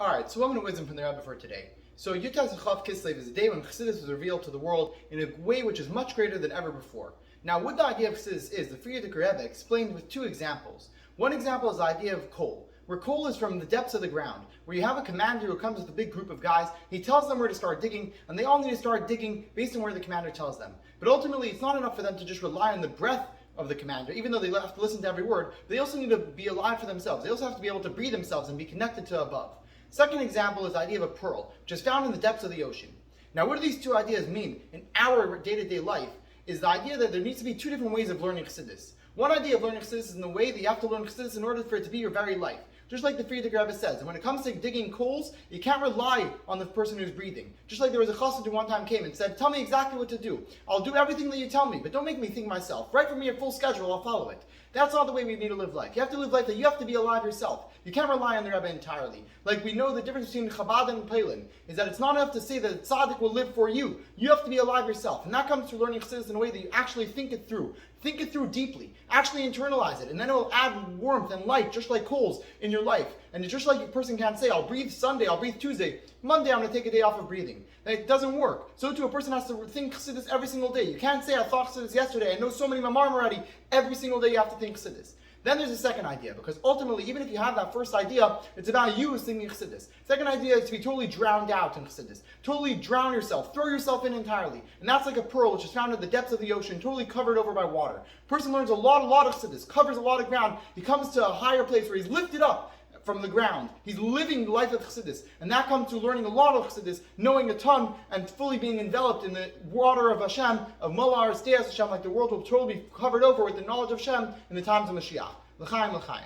Alright, so one minute wisdom from the Rebbe for today. So Yud Tes Kislev is a day when chassidus was revealed to the world in a way which is much greater than ever before. Now, what the idea of chassidus is, the Frierdiker Rebbe explained with two examples. One example is the idea of coal, where coal is from the depths of the ground, where you have a commander who comes with a big group of guys, he tells them where to start digging, and they all need to start digging based on where the commander tells them. But ultimately, it's not enough for them to just rely on the breath of the commander, even though they have to listen to every word. They also need to be alive for themselves. They also have to be able to breathe themselves and be connected to above. Second example is the idea of a pearl, which is found in the depths of the ocean. Now, what do these two ideas mean in our day-to-day life is the idea that there needs to be two different ways of learning chassidus. One idea of learning chassidus is in the way that you have to learn chassidus in order for it to be your very life. Just like the Frierdiker Rebbe says, and when it comes to digging coals, you can't rely on the person who's breathing. Just like there was a chassid who one time came and said, "Tell me exactly what to do. I'll do everything that you tell me, but don't make me think myself. Write for me a full schedule, I'll follow it." That's not the way we need to live life. You have to live life that you have to be alive yourself. You can't rely on the Rebbe entirely. Like we know the difference between Chabad and Palin is that it's not enough to say that the tzaddik will live for you. You have to be alive yourself. And that comes through learning chassidus in a way that you actually think it through. Think it through deeply. Actually internalize it. And then it will add warmth and light, just like coals, in your life. And it's just like a person can't say, "I'll breathe Sunday, I'll breathe Tuesday. Monday I'm going to take a day off of breathing." It doesn't work. So too, a person has to think chassidus every single day. You can't say, "I thought chassidus yesterday. I know so many mamarim already." Every single day you have to think chassidus. Then there's a second idea, because ultimately, even if you have that first idea, it's about you thinking chassidus. Second idea is to be totally drowned out in chassidus. Totally drown yourself, throw yourself in entirely. And that's like a pearl which is found at the depths of the ocean, totally covered over by water. Person learns a lot of chassidus, covers a lot of ground. He comes to a higher place where he's lifted up from the ground. He's living the life of chassidus. And that comes through learning a lot of chassidus, knowing a ton, and fully being enveloped in the water of Hashem, of Molar, Steas Hashem, like the world will totally be covered over with the knowledge of Hashem in the times of Mashiach. L'chaim, l'chaim.